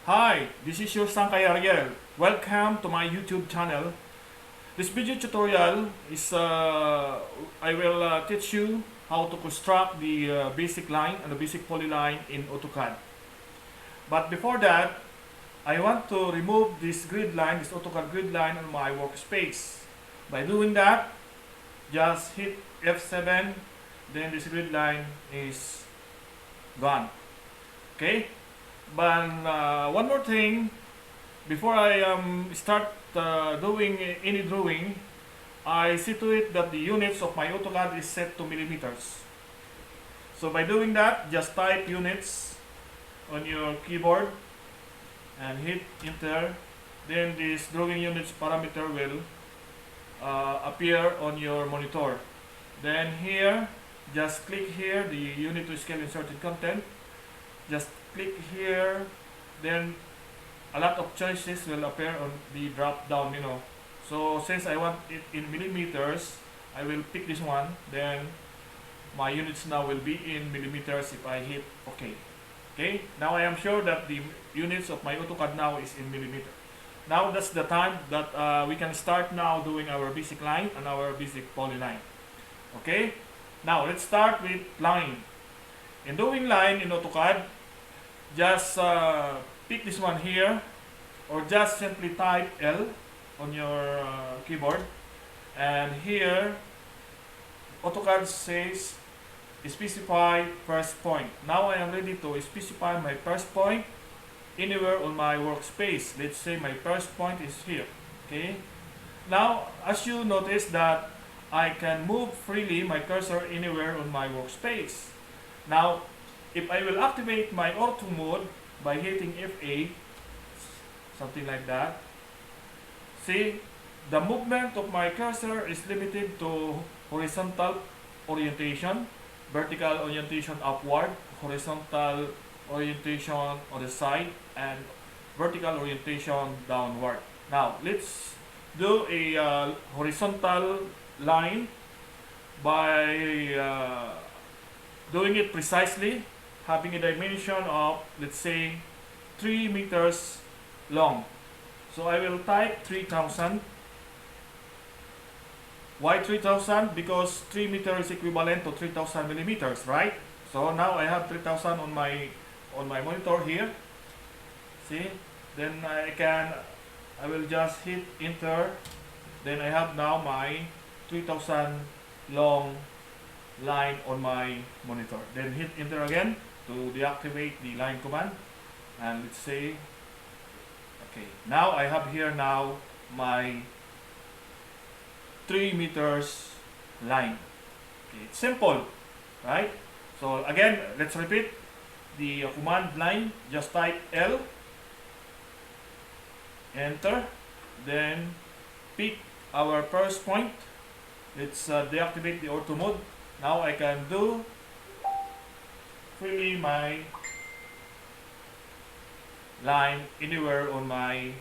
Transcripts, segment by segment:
Hi, this is your Sangkai. Welcome to my YouTube channel. This video tutorial is I will teach you how to construct the basic line and the basic polyline in AutoCAD. But before that, I want to remove this grid line, this AutoCAD grid line on my workspace. By doing that, just hit F7, then this grid line is gone. Okay? But one more thing, before I start doing any drawing, I see to it that the units of my AutoCAD is set to millimeters. So by doing that, just type units on your keyboard and hit enter. Then this drawing units parameter will appear on your monitor. Then here, just click here, the unit to scale inserted content. Just click here, then a lot of choices will appear on the drop down menu. So since I want it in millimeters, I will pick this one. Then my units now will be in millimeters if I hit OK. Okay, now I am sure that the units of my AutoCAD now is in millimeter. Now that's the time that we can start now doing our basic line and our basic polyline. Okay, now let's start with line. In doing line in AutoCAD, just pick this one here, or just simply type L on your keyboard, and here AutoCAD says specify first point. Now I am ready to specify my first point anywhere on my workspace. Let's say my first point is here. Okay, now as you notice that I can move freely my cursor anywhere on my workspace. Now if I will activate my auto mode by hitting F8, something like that, see, the movement of my cursor is limited to horizontal orientation, vertical orientation upward, horizontal orientation on the side, and vertical orientation downward. Now let's do a horizontal line by doing it precisely, having a dimension of, let's say, 3 meters long. So I will type 3000. Why 3000? Because 3 meters is equivalent to 3000 millimeters, right? So now I have 3000 on my monitor here. See? Then I will just hit enter. Then I have now my 3000 long line on my monitor. Then hit enter again to deactivate the line command, and let's say okay, now I have here now my 3 meters line. Okay, it's simple, right? So again, let's repeat the command line. Just type L, enter, then pick our first point. Let's deactivate the auto mode. Now I can do freely my line anywhere on my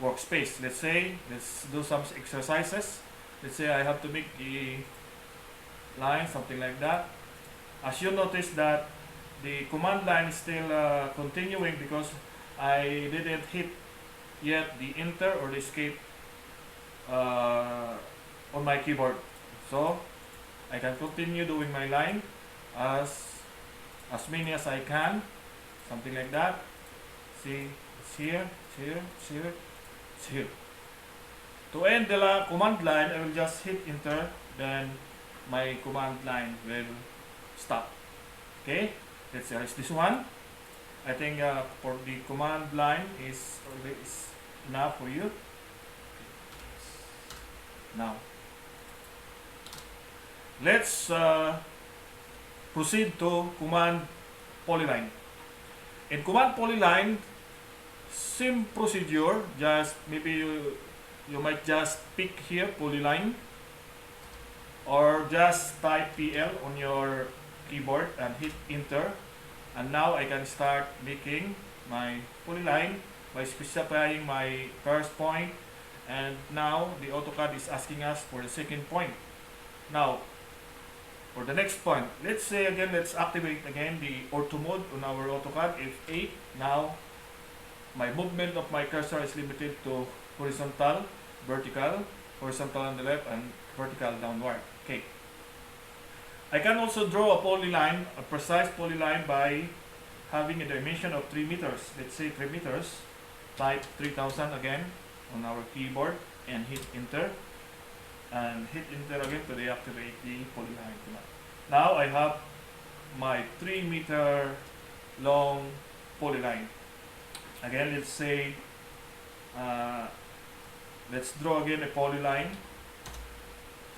workspace. Let's do some exercises. Let's say I have to make the line something like that. As you notice that the command line is still continuing because I didn't hit yet the enter or the escape on my keyboard. So I can continue doing my line as many as I can, something like that. See, it's here, it's here, it's here, it's here. To end the command line, I will just hit enter, then my command line will stop. Okay, let's erase this one. I think for the command line is enough for you. Now let's proceed to command polyline. In command polyline, same procedure, just maybe you might just pick here polyline, or just type PL on your keyboard and hit enter, and now I can start making my polyline by specifying my first point, and now the AutoCAD is asking us for the second point. Now for the next point, let's say again, let's activate again the auto mode on our AutoCAD, F8. Now my movement of my cursor is limited to horizontal, vertical, horizontal on the left, and vertical downward. Okay. I can also draw a polyline, a precise polyline, by having a dimension of 3 meters. Let's say 3 meters. Type 3000 again on our keyboard and hit enter. And hit enter again to deactivate the polyline command. Now I have my 3 meter long polyline. Again, let's say, let's draw again a polyline,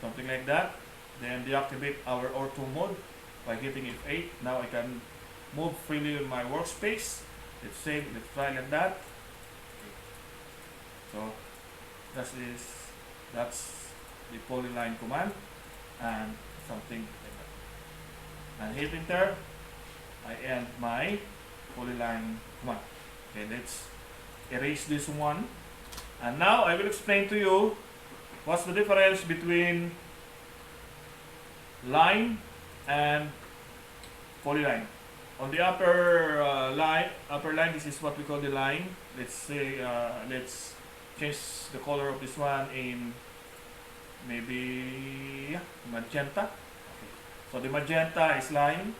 something like that. Then deactivate our ortho mode by hitting F8. Now I can move freely in my workspace. Let's try like that. So that's the polyline command, and something like that. And hit enter. I end my polyline command. Okay, let's erase this one. And now I will explain to you what's the difference between line and polyline. On the upper line, this is what we call the line. Let's say, let's change the color of this one in maybe magenta. Okay. So the magenta is line,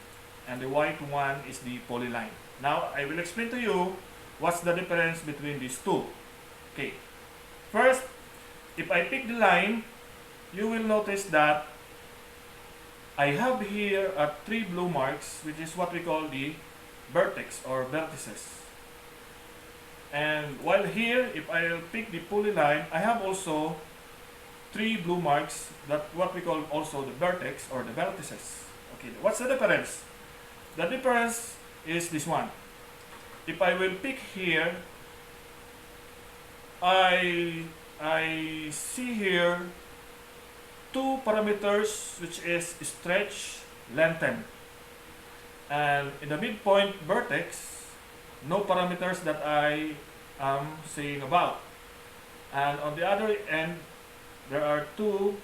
and the white one is the polyline. Now I will explain to you what's the difference between these two. Okay. First, if I pick the line, you will notice that I have here 3 blue marks, which is what we call the vertex or vertices. And while here, if I pick the polyline, I have also 3 blue marks, that what we call also the vertex or the vertices. Okay, what's the difference? The difference is this one. If I will pick here, I see here 2 parameters, which is stretch, lengthen, and in the midpoint vertex, no parameters that I am saying about. And on the other end, there are 2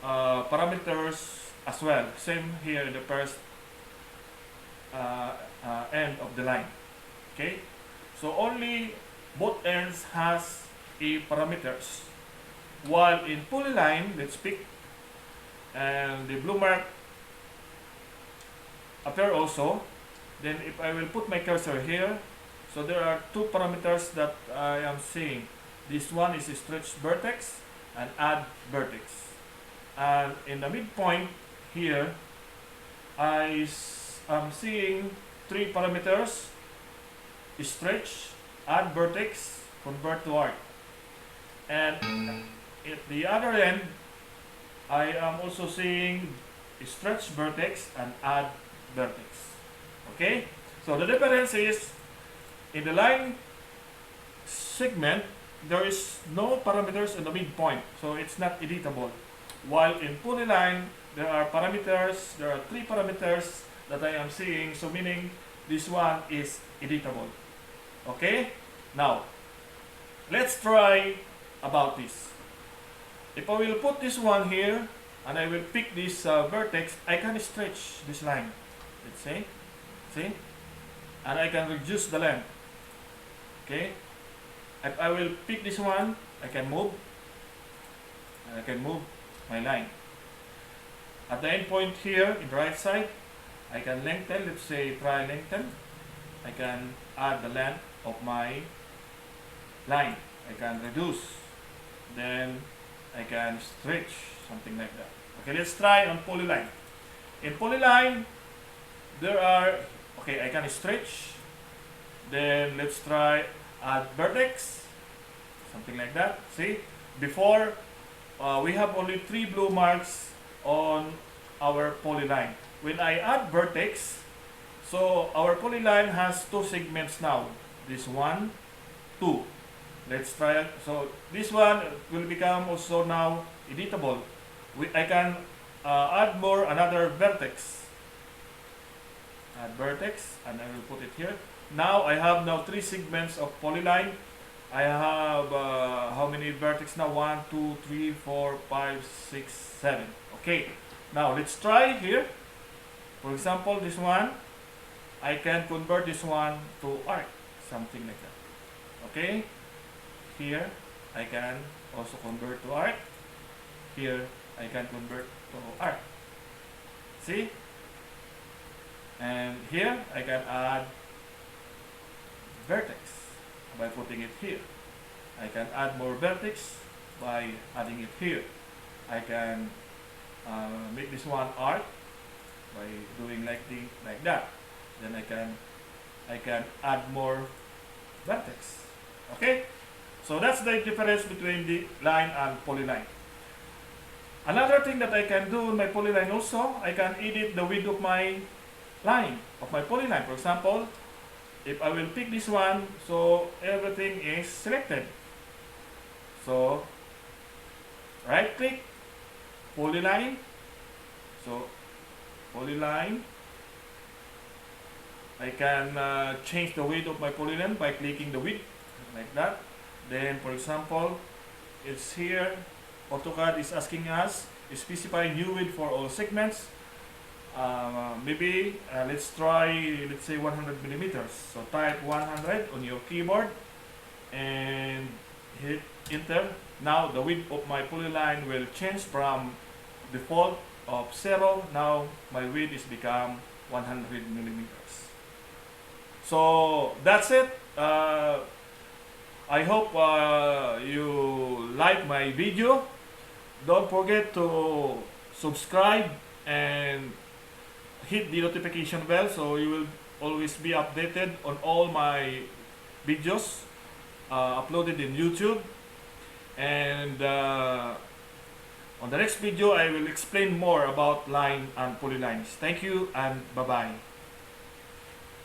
parameters as well, same here in the first end of the line. Okay, so only both ends has a parameters, while in polyline, let's pick, and the blue mark appear also. Then if I will put my cursor here, so there are 2 parameters that I am seeing. This one is a stretch vertex and add vertex, and in the midpoint here I am seeing 3 parameters: stretch, add vertex, convert to arc. And at the other end, I am also seeing stretch vertex and add vertex. Okay, so the difference is, in the line segment, there is no parameters in the midpoint, so it's not editable. While in polyline, there are parameters, there are 3 parameters that I am seeing, so meaning this one is editable. Okay, now let's try about this. If I will put this one here and I will pick this vertex, I can stretch this line. Let's say, see, and I can reduce the length. Okay, if I will pick this one, I can move, and I can move my line. At the end point here in the right side, I can lengthen. Let's say try lengthen. I can add the length of my line. I can reduce, then I can stretch, something like that. Okay, let's try on polyline. In polyline, there are, okay, I can stretch, then let's try add vertex, something like that. See, before we have only 3 blue marks on our polyline. When I add vertex, so our polyline has 2 segments now. This 1, 2. Let's try it. So this one will become also now editable. I can add more another vertex. Add vertex, and I will put it here. Now I have now 3 segments of polyline. I have how many vertex now? 1, 2, 3, 4, 5, 6, 7. Okay. Now let's try here. For example, this one, I can convert this one to arc, something like that. Okay, here I can also convert to arc. Here I can convert to arc. See? And here I can add vertex by putting it here. I can add more vertex by adding it here. I can make this one arc by doing like that. Then I can add more vertex. Okay, so that's the difference between the line and polyline. Another thing that I can do in my polyline also, I can edit the width of my line, of my polyline. For example, if I will pick this one, so everything is selected. So right click, polyline. So polyline, I can change the width of my polyline by clicking the width like that. Then for example, it's here, Autocad is asking us specify new width for all segments. Maybe let's try, let's say 100 millimeters. So type 100 on your keyboard and hit enter. Now the width of my polyline will change from default of 0. Now my width is become 100 millimeters. So that's it. I hope you like my video. Don't forget to subscribe and hit the notification bell so you will always be updated on all my videos uploaded in YouTube. And on the next video I will explain more about line and polylines. Thank you and bye bye.